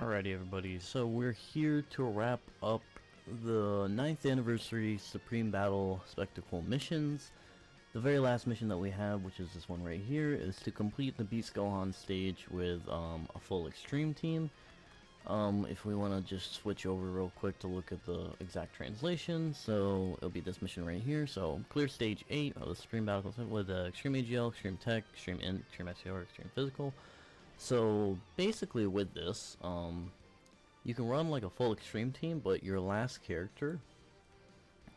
Alrighty everybody, so we're here to wrap up the 9th anniversary Supreme Battle Spectacle missions. The very last mission that we have, which is this one right here, is to complete the Beast Gohan stage with a full extreme team. If we want to just switch over real quick to look at the exact translation, so it'll be this mission right here. So clear stage 8 of the Supreme Battle with extreme AGL, extreme tech, extreme int, extreme SCR, extreme physical. So basically with this, you can run like a full extreme team, but your last character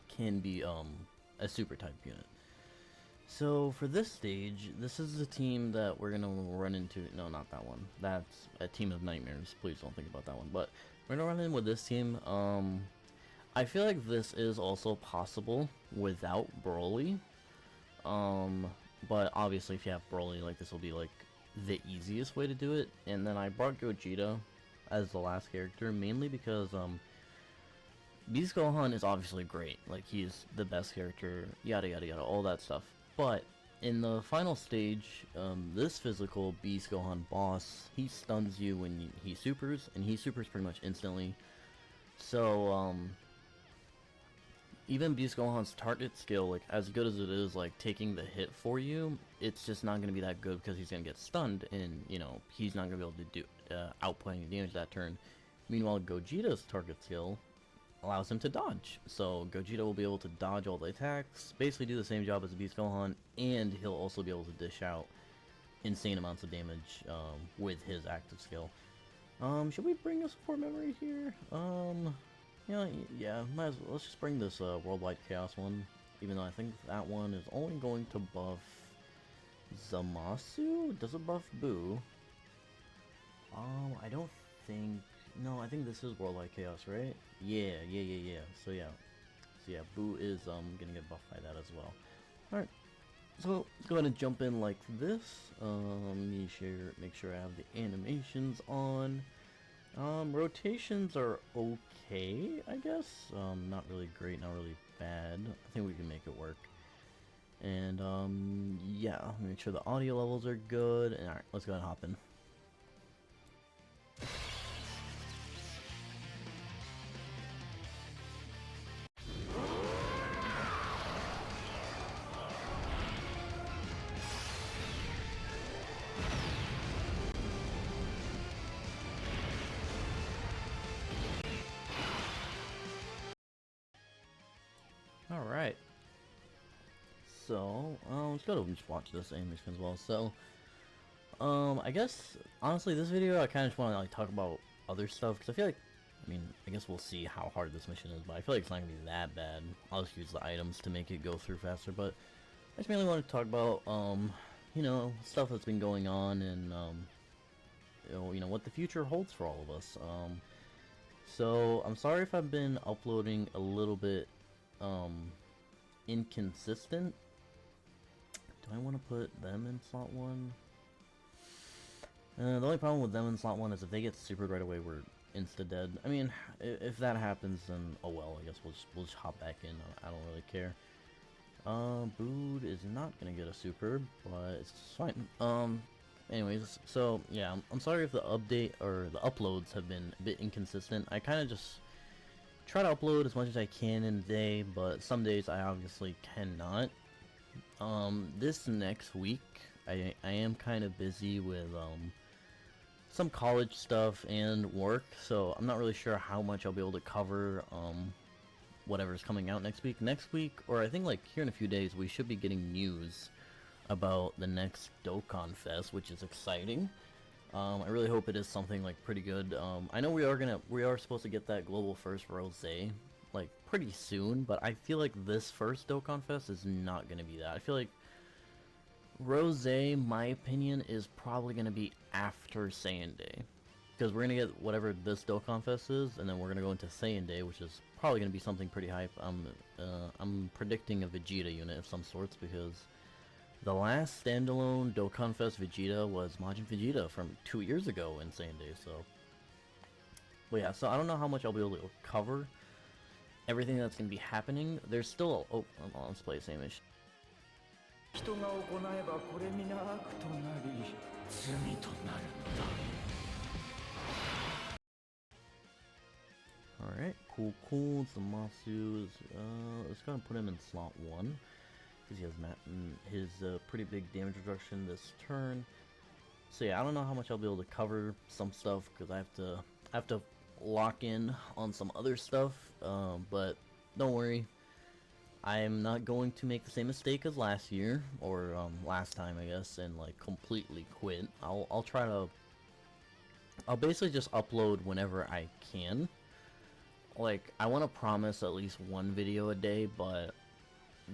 can be a super type unit. So for this stage, this is the team that we're gonna run into. No, not that one. That's a team of nightmares. Please don't think about that one. But we're gonna run in with this team. I feel like this is also possible without Broly. But obviously if you have Broly, like this will be like the easiest way to do it. And then I brought Gogeta as the last character mainly because Beast Gohan is obviously great, like he's the best character, yada yada yada, all that stuff. But in the final stage, this physical Beast Gohan boss, he stuns you when he supers, and he supers pretty much instantly. So even Beast Gohan's target skill, like as good as it is, like taking the hit for you, it's just not going to be that good because he's going to get stunned, and you know he's not going to be able to do output any damage that turn. Meanwhile, Gogeta's target skill allows him to dodge, so Gogeta will be able to dodge all the attacks, basically do the same job as Beast Gohan, and he'll also be able to dish out insane amounts of damage with his active skill. Should we bring a support memory here? Yeah, might as well. Let's just bring this Worldwide Chaos one, even though I think that one is only going to buff Zamasu? Does it buff Boo? I don't think... No, I think this is Worldwide Chaos, right? Yeah. So yeah, Boo is gonna get buffed by that as well. Alright, so let's go ahead and jump in like this. Let me make sure I have the animations on. Rotations are okay, I guess. Not really great, not really bad. I think we can make it work. And, yeah, make sure the audio levels are good. And alright, let's go ahead and hop in. Alright. So, let's go and just watch this animation as well. So, I guess, honestly, this video, I kind of just want to, like, talk about other stuff, because I feel like, I mean, I guess we'll see how hard this mission is, but I feel like it's not going to be that bad. I'll just use the items to make it go through faster, but I just mainly want to talk about, you know, stuff that's been going on, and, you know, what the future holds for all of us. So, I'm sorry if I've been uploading a little bit, inconsistent. Do I want to put them in slot 1? The only problem with them in slot 1 is if they get supered right away, we're insta-dead. I mean, if that happens, then oh well, I guess we'll just hop back in. I don't really care. Bood is not gonna get a super, but it's fine. Anyways, so yeah, I'm sorry if the update or the uploads have been a bit inconsistent. I kind of just try to upload as much as I can in a day, but some days I obviously cannot. This next week, I am kind of busy with, some college stuff and work, so I'm not really sure how much I'll be able to cover, whatever's coming out next week. Next week, or I think like here in a few days, we should be getting news about the next Dokkan Fest, which is exciting. I really hope it is something like pretty good. I know we are supposed to get that global first Rose like pretty soon, but I feel like this first Dokkan Fest is not gonna be that. I feel like Rose, my opinion, is probably gonna be after Saiyan Day, because we're gonna get whatever this Dokkan Fest is, and then we're gonna go into Saiyan Day, which is probably gonna be something pretty hype. I'm predicting a Vegeta unit of some sorts, because the last standalone Dokkan Fest Vegeta was Majin Vegeta from 2 years ago in Saiyan Day, so... But yeah, so I don't know how much I'll be able to cover everything that's going to be happening. There's still... Oh, let's play the same issue. 人が行えばこれ皆悪となり罪となるのだ Alright, cool. Zamasu is, let's go and put him in slot 1. Because he has his pretty big damage reduction this turn. So yeah, I don't know how much I'll be able to cover some stuff, because I have to lock in on some other stuff, but don't worry. I'm not going to make the same mistake as last year, or last time I guess, and like completely quit. I'll basically just upload whenever I can. Like, I want to promise at least one video a day, but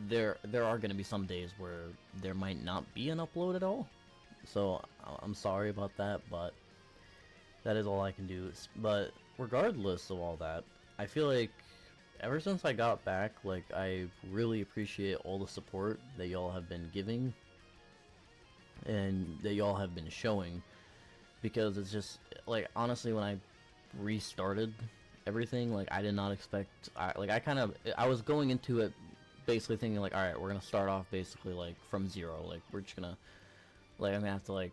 there are going to be some days where there might not be an upload at all. So I'm sorry about that, but that is all I can do. But regardless of all that, I feel like ever since I got back, like, I really appreciate all the support that y'all have been giving and that y'all have been showing, because it's just like, honestly, when I restarted everything, like, I did not expect, I was going into it basically thinking like, alright, we're gonna start off basically like from zero, like we're just gonna, like, I'm gonna have to like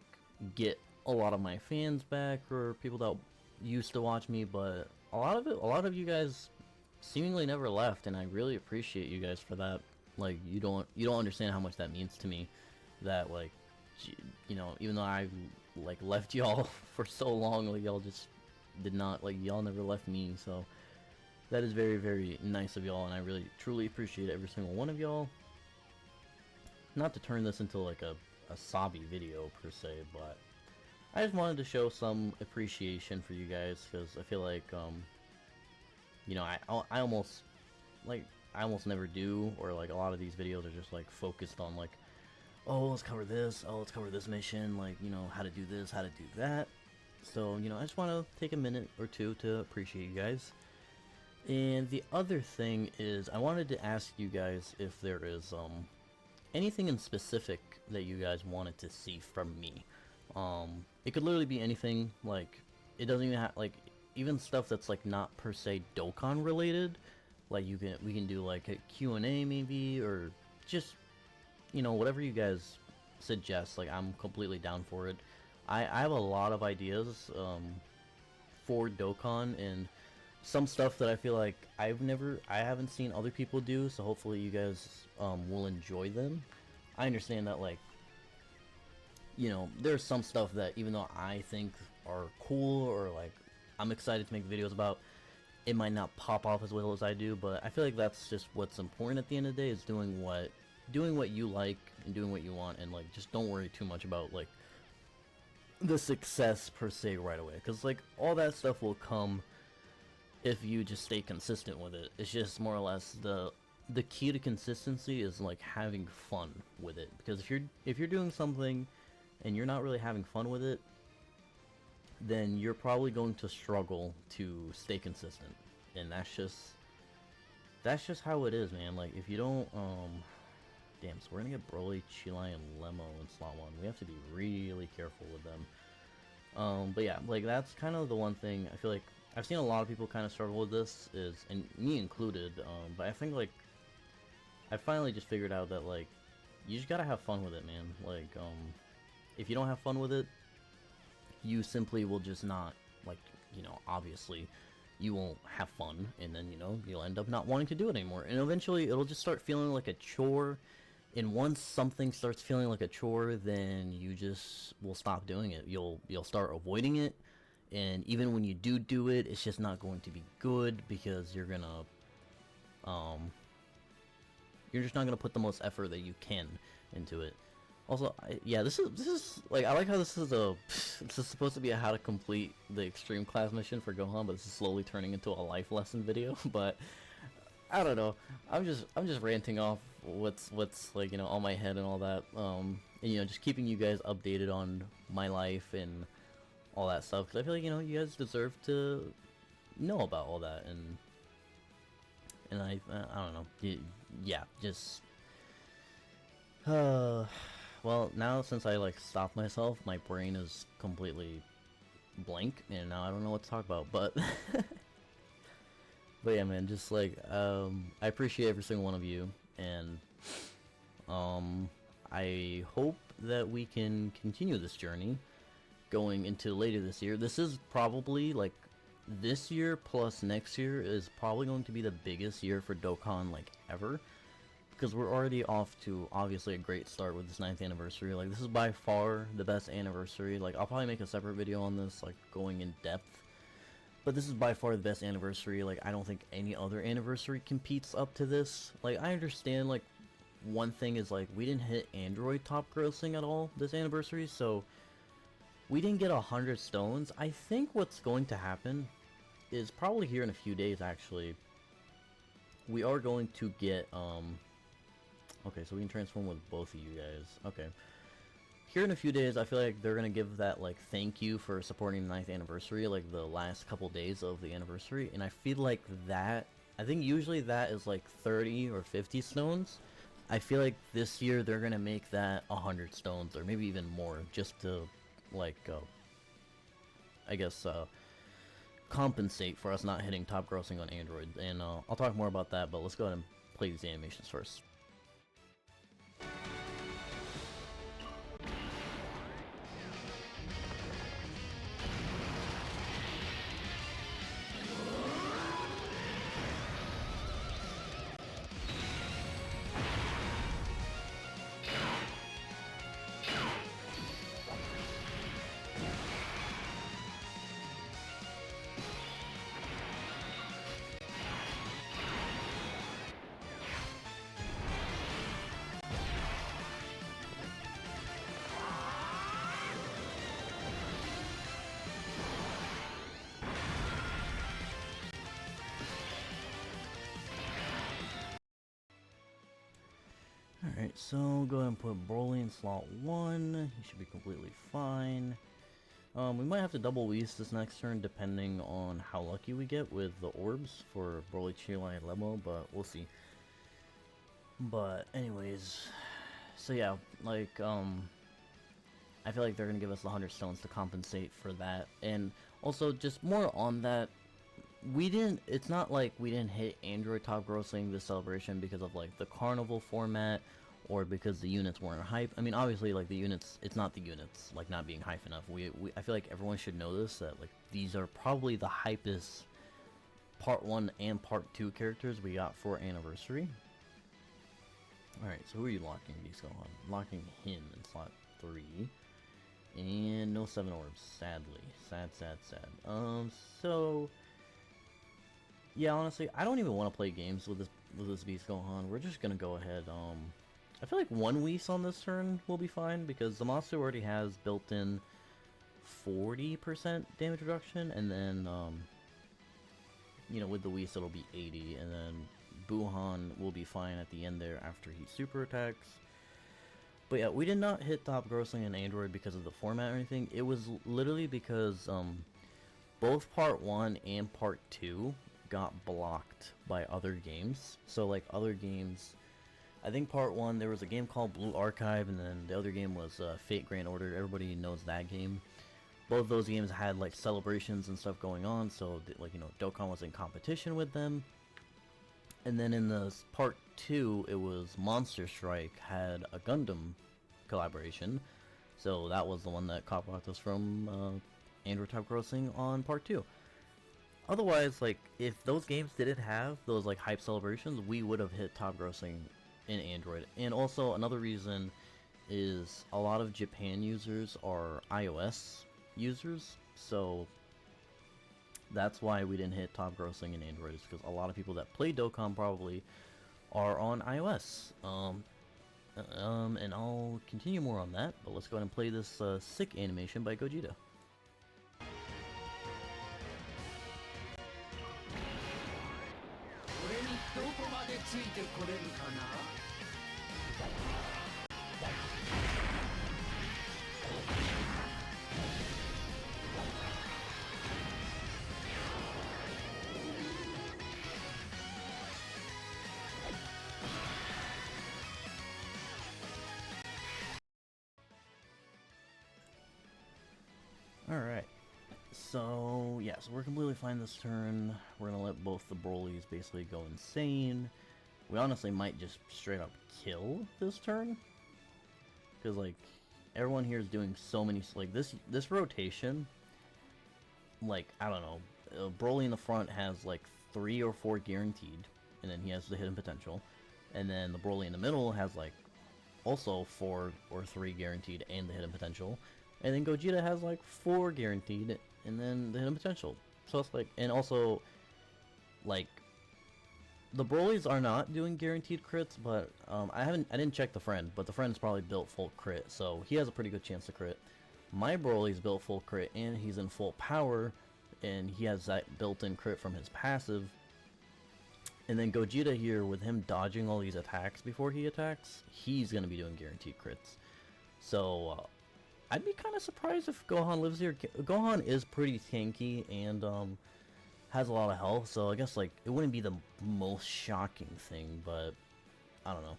get a lot of my fans back, or people that used to watch me, but a lot of you guys seemingly never left, and I really appreciate you guys for that. Like, you don't understand how much that means to me, that, like, you know, even though I've like left y'all for so long, like, y'all just did not, like, y'all never left me. So that is very, very nice of y'all, and I really truly appreciate every single one of y'all. Not to turn this into like a sobby video per se, but I just wanted to show some appreciation for you guys, because I feel like you know, I almost never do, or like a lot of these videos are just like focused on like, oh, let's cover this, oh, let's cover this mission, like, you know, how to do this, how to do that. So, you know, I just want to take a minute or two to appreciate you guys. And the other thing is, I wanted to ask you guys if there is anything in specific that you guys wanted to see from me. It could literally be anything. Like, it doesn't even have, like, even stuff that's like not per se Dokkan related. Like, we can do like a Q&A maybe, or just, you know, whatever you guys suggest. Like, I'm completely down for it. I have a lot of ideas for Dokkan, and some stuff that I feel like I haven't seen other people do, so hopefully you guys will enjoy them. I understand that, like, you know, there's some stuff that even though I think are cool, or like I'm excited to make videos about, it might not pop off as well as I do, but I feel like that's just what's important at the end of the day, is doing what you like and doing what you want, and like, just don't worry too much about like the success per se right away, because like all that stuff will come if you just stay consistent with it. It's just more or less the key to consistency is like having fun with it, because if you're doing something and you're not really having fun with it, then you're probably going to struggle to stay consistent, and that's just how it is, man. Like, if you don't damn, so we're gonna get Broly, Chilai, and Lemo in slot 1. We have to be really careful with them. But yeah, like, that's kind of the one thing I feel like I've seen a lot of people kind of struggle with this, and me included, but I think, like, I finally just figured out that, like, you just gotta have fun with it, man. Like, if you don't have fun with it, you simply will just not, like, you know, obviously, you won't have fun, and then, you know, you'll end up not wanting to do it anymore, and eventually it'll just start feeling like a chore. And once something starts feeling like a chore, then you just will stop doing it. You'll start avoiding it, and even when you do it, it's just not going to be good, because you're just not gonna put the most effort that you can into it. Also, yeah, this is like, I like how this is supposed to be a how to complete the extreme class mission for Gohan, but this is slowly turning into a life lesson video. But I don't know. I'm just ranting off what's like, you know, on my head and all that. And, you know, just keeping you guys updated on my life and all that stuff, because I feel like, you know, you guys deserve to know about all that, and I don't know. Yeah, just well, now since I like stopped myself, my brain is completely blank, and now I don't know what to talk about. But but yeah, man, just like, I appreciate every single one of you, and I hope that we can continue this journey going into later this year. This is probably like this year plus next year is probably going to be the biggest year for Dokkan like ever, because we're already off to obviously a great start with this 9th anniversary. Like, this is by far the best anniversary. Like, I'll probably make a separate video on this, like, going in depth, but this is by far the best anniversary. Like, I don't think any other anniversary competes up to this. Like, I understand, like, one thing is, like, we didn't hit Android top grossing at all this anniversary, so we didn't get 100 stones. I think what's going to happen is probably here in a few days, actually, we are going to get, okay, so we can transform with both of you guys. Okay. Here in a few days, I feel like they're gonna give that, like, thank you for supporting the 9th anniversary, like, the last couple days of the anniversary, and I feel like that, I think usually that is, like, 30 or 50 stones. I feel like this year they're gonna make that 100 stones, or maybe even more, just to, like, I guess, compensate for us not hitting top grossing on Android, and I'll talk more about that, but let's go ahead and play these animations first. Alright, so go ahead and put Broly in slot 1. He should be completely fine. We might have to double Whis this next turn depending on how lucky we get with the orbs for Broly, Chila, and Lemo, but we'll see. But anyways, so yeah, like, I feel like they're gonna give us the 100 stones to compensate for that. And also, just more on that, it's not like we didn't hit Android top grossing this celebration because of, like, the carnival format, or because the units weren't hype. I mean, obviously, like, the units, it's not the units, like, not being hype enough. I feel like everyone should know this, that, like, these are probably the hypest part 1 and part 2 characters we got for anniversary. Alright, so who are you locking these go on? Locking him in slot 3. And no 7 orbs, sadly. Sad. So yeah, honestly, I don't even want to play games with this beast Gohan. We're just gonna go ahead. I feel like 1 Whis on this turn will be fine, because the monster already has built-in 40% damage reduction, and then you know, with the Whis it'll be 80, and then Buhan will be fine at the end there after he super attacks. But yeah, we did not hit top grossing in Android because of the format or anything. It was literally because both part 1 and part 2 got blocked by other games. So, like, other games, I think part 1 there was a game called Blue Archive, and then the other game was Fate Grand Order. Everybody knows that game. Both those games had, like, celebrations and stuff going on, so, like, you know, Dokkan was in competition with them. And then in the part 2, it was Monster Strike had a Gundam collaboration, so that was the one that caught us from Android top grossing on part 2. Otherwise, like, if those games didn't have those, like, hype celebrations, we would have hit top grossing in Android. And also, another reason is a lot of Japan users are iOS users, so that's why we didn't hit top grossing in Android, is because a lot of people that play Dokkan probably are on iOS. And I'll continue more on that, but let's go ahead and play this sick animation by Gogeta. Alright, so yeah, so we're completely fine this turn. We're gonna let both the Brolys basically go insane. We honestly might just straight up kill this turn, because, like, everyone here is doing so many, like, this rotation, like, I don't know, Broly in the front has like 3 or 4 guaranteed, and then he has the hidden potential. And then the Broly in the middle has like also 4 or 3 guaranteed and the hidden potential. And then Gogeta has like 4 guaranteed and then the hidden potential. So it's like, and also like the Brolys are not doing guaranteed crits, but I didn't check the friend, but the friend's probably built full crit, so he has a pretty good chance to crit. My Broly's built full crit and he's in full power, and he has that built-in crit from his passive. And then Gogeta here, with him dodging all these attacks before he attacks, he's gonna be doing guaranteed crits. So I'd be kind of surprised if Gohan lives here. Gohan is pretty tanky and has a lot of health, so I guess like it wouldn't be the most shocking thing, but I don't know.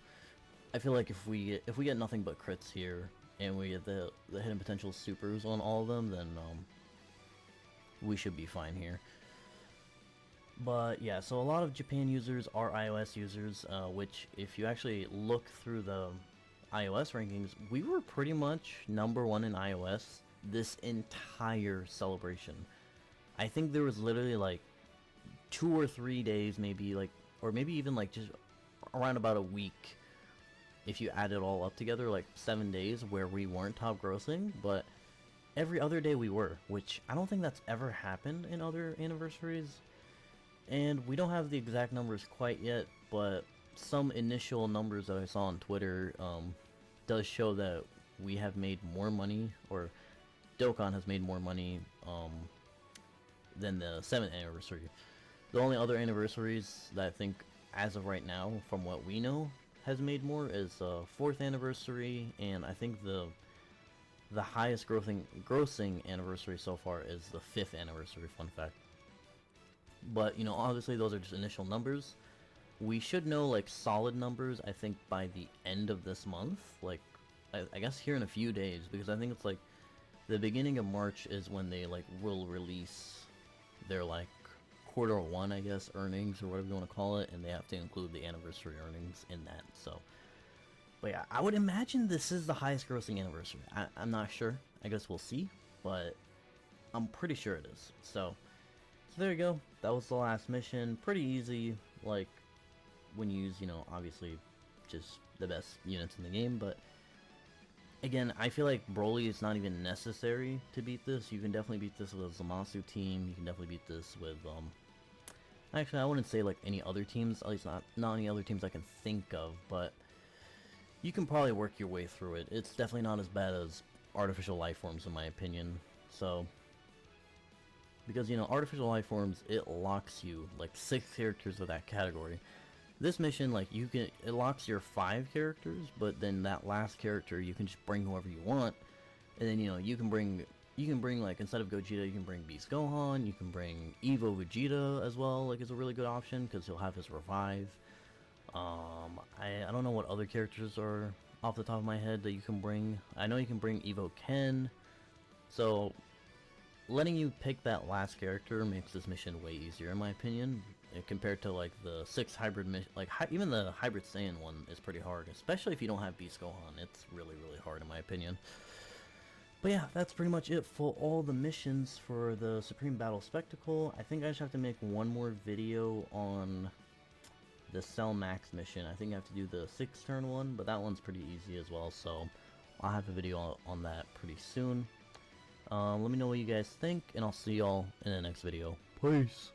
I feel like if we get nothing but crits here and we get the hidden potential supers on all of them, then we should be fine here. But yeah, so a lot of Japan users are iOS users, which if you actually look through the iOS rankings, we were pretty much #1 in iOS this entire celebration. I think there was literally like 2 or 3 days, maybe like, or maybe even like just around about a week, if you add it all up together, like 7 days where we weren't top grossing, but every other day we were, which I don't think that's ever happened in other anniversaries. And we don't have the exact numbers quite yet, but some initial numbers that I saw on Twitter does show that we have made more money, or Dokkan has made more money than the 7th anniversary. The only other anniversaries that I think, as of right now, from what we know, has made more is 4th anniversary, and I think the highest grossing anniversary so far is the 5th anniversary, fun fact. But, you know, obviously those are just initial numbers. We should know, like, solid numbers, I think, by the end of this month. Like, I guess here in a few days, because I think it's, like, the beginning of March is when they, like, will release their, like, Q1, I guess, earnings, or whatever you want to call it, and they have to include the anniversary earnings in that, so. But yeah, I would imagine this is the highest grossing anniversary. I'm not sure. I guess we'll see, but I'm pretty sure it is. So there you go. That was the last mission. Pretty easy, like, when you use, you know, obviously just the best units in the game, but again, I feel like Broly is not even necessary to beat this. You can definitely beat this with a Zamasu team. You can definitely beat this with, actually, I wouldn't say, like, any other teams. At least not any other teams I can think of, but you can probably work your way through it. It's definitely not as bad as artificial life forms, in my opinion. So, because, you know, artificial life forms, it locks you, like, 6 characters of that category. This mission, like, it locks your 5 characters, but then that last character, you can just bring whoever you want, and then, you know, you can bring, like, instead of Gogeta, you can bring Beast Gohan, you can bring Evo Vegeta as well, like, is a really good option, because he'll have his revive. I don't know what other characters are off the top of my head that you can bring. I know you can bring Evo Ken, so letting you pick that last character makes this mission way easier, in my opinion, compared to, like, the 6 hybrid mission. Like, even the Hybrid Saiyan one is pretty hard, especially if you don't have Beast Gohan. It's really, really hard, in my opinion. But yeah, that's pretty much it for all the missions for the Supreme Battle Spectacle. I think I just have to make one more video on the Cell Max mission. I think I have to do the 6-turn one, but that one's pretty easy as well, so I'll have a video on that pretty soon. Let me know what you guys think, and I'll see y'all in the next video. Peace!